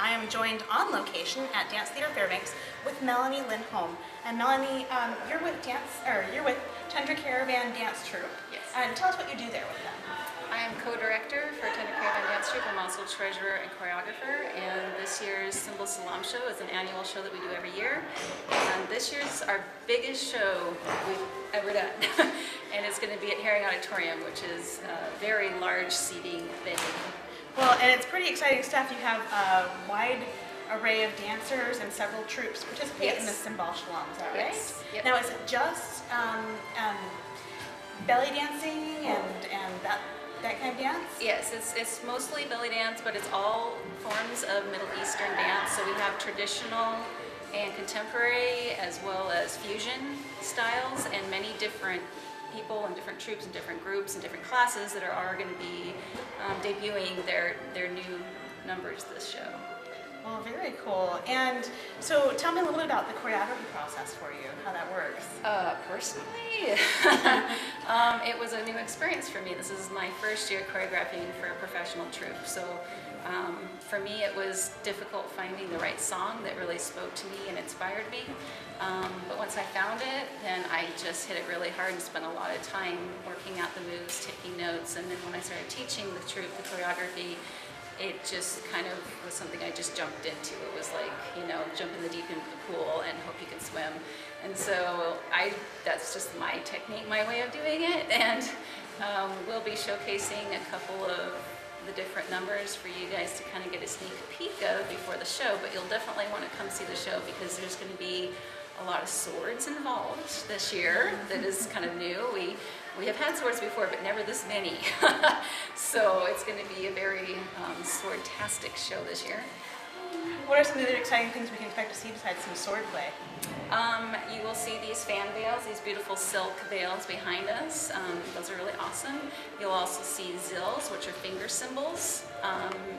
I am joined on location at Dance Theater Fairbanks with Melanie Lindholm. And Melanie, you're with Tundra Caravan Dance Troupe. Yes. And tell us what you do there with them. I am co-director for Tundra Caravan Dance Troupe. I'm also treasurer and choreographer. And this year's Cymbal Salam show is an annual show that we do every year. And this year's our biggest show we've ever done. And it's going to be at Herring Auditorium, which is a very large seating venue. Well, and it's pretty exciting stuff. You have a wide array of dancers and several troupes participate in the Cymbal Salam, is that right? Yes. Yep. Now, is it just belly dancing and that kind of dance? Yes, it's mostly belly dance, but it's all forms of Middle Eastern dance. So we have traditional and contemporary as well as fusion styles and many different people and different troupes and different groups and different classes that are going to be debuting their new numbers this show. Well, very cool. And so tell me a little bit about the choreography process for you, how that works. Personally, it was a new experience for me. This is my first year choreographing for a professional troupe. So for me, it was difficult finding the right song that really spoke to me and inspired me. But once I found it, then I just hit it really hard and spent a lot of time working out the moves, taking notes. And then when I started teaching the troupe the choreography, it just kind of was something I just jumped into. It was like, jump in the deep end of the pool and hope you can swim. And so that's just my technique, my way of doing it. And we'll be showcasing a couple of the different numbers for you guys to kind of get a sneak peek of before the show. But you'll definitely want to come see the show because there's going to be a lot of swords involved this year. That is kind of new. We have had swords before, but never this many. So it's going to be a very sword-tastic show this year. What are some of the other exciting things we can expect to see besides some sword play? You will see these fan veils, these beautiful silk veils behind us. Those are really awesome. You'll also see zills, which are finger cymbals,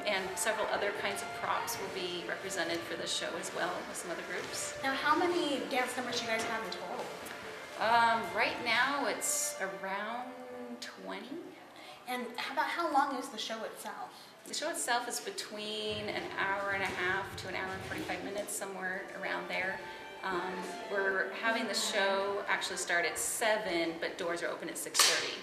and several other kinds of props will be represented for this show as well with some other groups. Now, how many dance numbers do you guys have in total? Right now it's around 20. And how long is the show itself? The show itself is between an hour and a half to an hour and 45 minutes, somewhere around there. We're having the show actually start at 7, but doors are open at 6:30.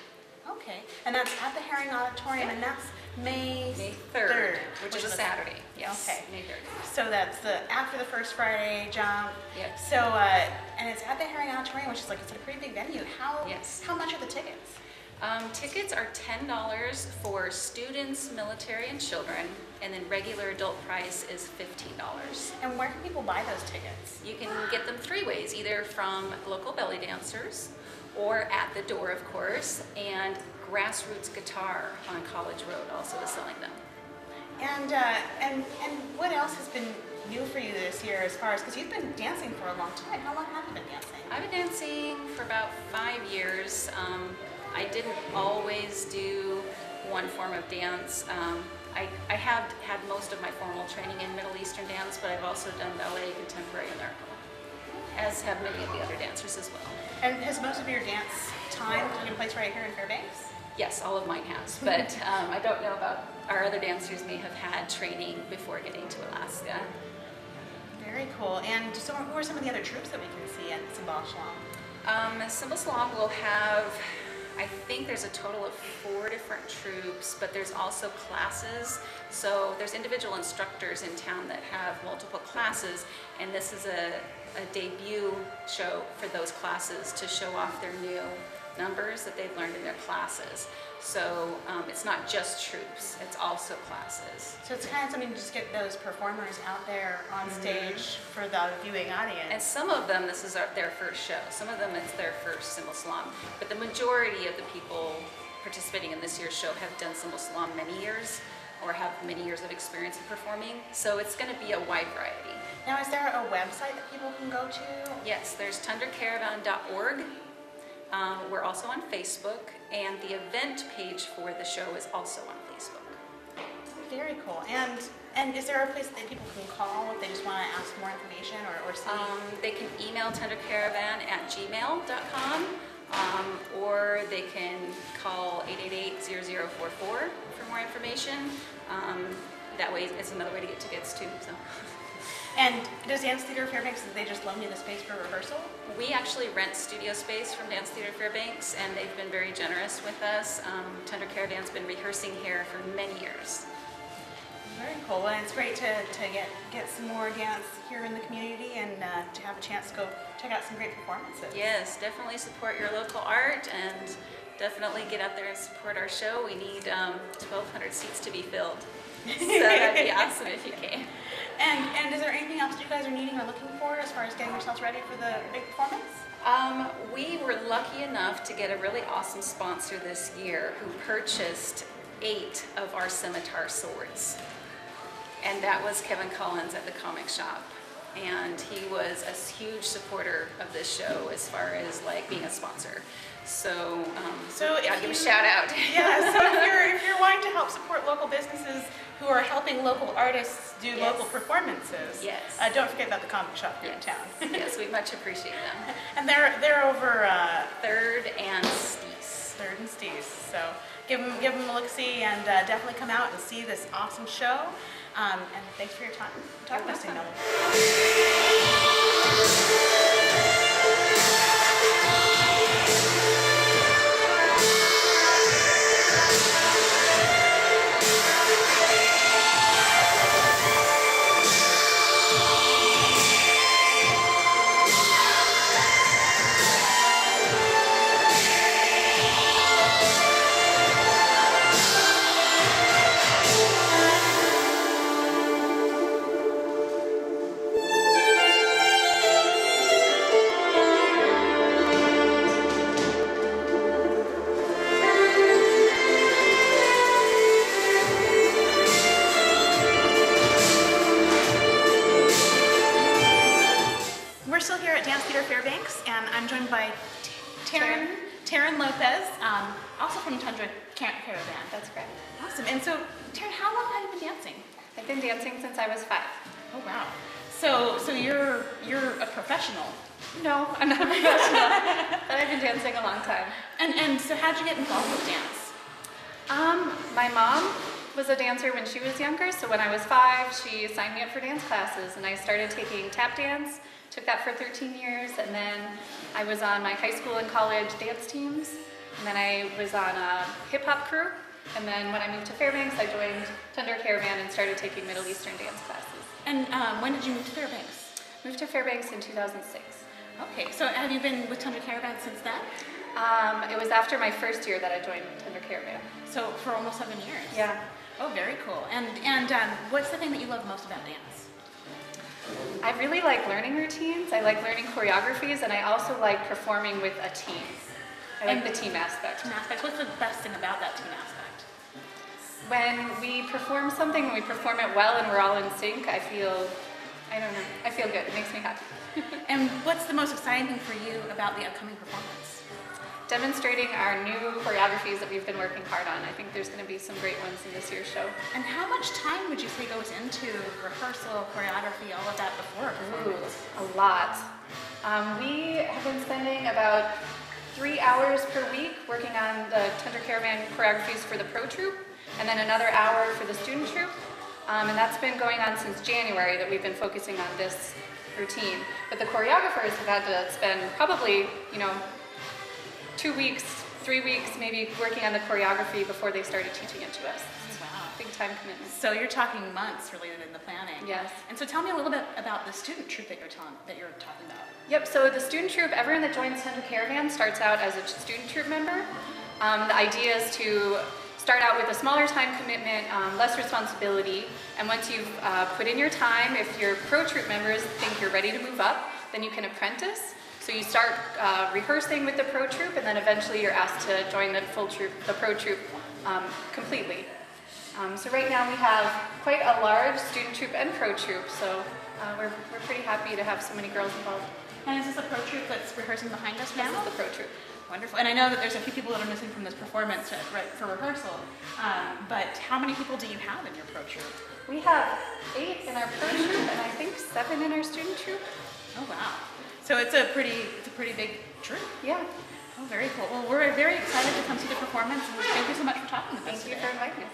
Okay, and that's at the Herring Auditorium, and that's May 3rd, which is a Saturday. Yes. Okay. May 3rd. So that's after the first Friday jump. Yes. So and it's at the Herring Auditorium, which is it's a pretty big venue. How much are the tickets? Tickets are $10 for students, military, and children, and then regular adult price is $15. And where can people buy those tickets? You can get them 3 ways, either from local belly dancers, or at the door, of course, and Grassroots Guitar on College Road also is selling them. And what else has been new for you this year as far as, because you've been dancing for a long time. How long have you been dancing? I've been dancing for about 5 years. I didn't always do one form of dance. I have had most of my formal training in Middle Eastern dance, but I've also done ballet, contemporary, and lyrical, as have many of the other dancers as well. And has most of your dance time taken place right here in Fairbanks? Yes, all of mine has, but I don't know about our other dancers may have had training before getting to Alaska. Very cool. And so who are some of the other troupes that we can see at Cymbal Salam? Cymbal Salam will have, I think there's a total of 4 different troupes, but there's also classes. So there's individual instructors in town that have multiple classes, and this is a debut show for those classes to show off their new numbers that they've learned in their classes. So it's not just troupes, it's also classes. So it's kind of something to just get those performers out there on stage for the viewing audience. And some of them, this is their first show. Some of them, it's their first Cymbal Salam. But the majority of the people participating in this year's show have done Cymbal Salam many years or have many years of experience in performing. So it's going to be a wide variety. Now, is there a website that people can go to? Yes, there's tundracaravan.org. We're also on Facebook, and the event page for the show is also on Facebook. Very cool. And is there a place that people can call if they just want to ask more information or see? They can email tundracaravan@gmail.com, or they can call 888-0044 for more information. that way it's another way to get tickets too. So. And does Dance Theater Fairbanks, do they just loan you the space for rehearsal? We actually rent studio space from Dance Theater Fairbanks, and they've been very generous with us. Tender Caravan's been rehearsing here for many years. Very cool. And it's great to get some more dance here in the community and to have a chance to go check out some great performances. Yes, definitely support your local art and definitely get out there and support our show. We need 1,200 seats to be filled. So that'd be awesome if you can. And is there anything else you guys are needing or looking for as far as getting yourselves ready for the big performance? We were lucky enough to get a really awesome sponsor this year who purchased 8 of our scimitar swords. And that was Kevin Collins at the comic shop. And he was a huge supporter of this show as far as like being a sponsor. So, I'll give a shout out. Yeah, so if you're wanting to help support local businesses who are helping local artists do local performances, yes, don't forget about the comic shop here in town. Yes, we much appreciate them. And they're over 3rd and Steese. 3rd and Steese. So give them a look-see and definitely come out and see this awesome show. And thanks for your time. Talk to us, Melanie. We're still here at Dance Theater Fairbanks, and I'm joined by Taryn Lopez, also from Tundra Caravan. That's correct. Awesome. And so, Taryn, how long have you been dancing? I've been dancing since I was 5. Oh wow. So you're a professional. No, I'm not a professional, but I've been dancing a long time. And so how'd you get involved with dance? My mom was a dancer when she was younger, so when I was 5, she signed me up for dance classes, and I started taking tap dance. Took that for 13 years, and then I was on my high school and college dance teams, and then I was on a hip hop crew, and then when I moved to Fairbanks, I joined Tender Caravan and started taking Middle Eastern dance classes. And when did you move to Fairbanks? Moved to Fairbanks in 2006. Okay, so have you been with Tundra Caravan since then? It was after my first year that I joined Tender Caravan. So for almost 7 years? Yeah. Oh, very cool. And what's the thing that you love most about dance? I really like learning routines, I like learning choreographies, and I also like performing with a team. I like the team aspect. Team aspect. What's the best thing about that team aspect? When we perform something and we perform it well and we're all in sync, I feel good. It makes me happy. And what's the most exciting thing for you about the upcoming performance? Demonstrating our new choreographies that we've been working hard on. I think there's going to be some great ones in this year's show. And how much time would you say goes into rehearsal, choreography, all of that before a performance? A lot. We have been spending about 3 hours per week working on the Tender Caravan choreographies for the pro troupe, and then another hour for the student troupe. And that's been going on since January that we've been focusing on this routine. But the choreographers have had to spend probably, 2 weeks, 3 weeks maybe working on the choreography before they started teaching it to us. Wow. Big time commitment. So you're talking months really in the planning. Yes. And so tell me a little bit about the student troupe that you're talking about. Yep, so the student troupe, everyone that joins Tender Caravan starts out as a student troupe member. The idea is to start out with a smaller time commitment, less responsibility, and once you've put in your time, if your pro troupe members think you're ready to move up, then you can apprentice. So you start rehearsing with the pro troupe, and then eventually you're asked to join the full troupe, the pro troupe, completely. So right now we have quite a large student troupe and pro troupe, so we're pretty happy to have so many girls involved. And is this a pro troupe that's rehearsing behind us now? This is the pro troupe. Wonderful. And I know that there's a few people that are missing from this performance right for rehearsal, but how many people do you have in your pro troupe? We have 8 in our pro troupe, and I think 7 in our student troupe. Oh wow. So it's a pretty big troupe. Yeah. Oh, very cool. Well, we're very excited to come see the performance, and thank you so much for talking with us Thank you today. for inviting us.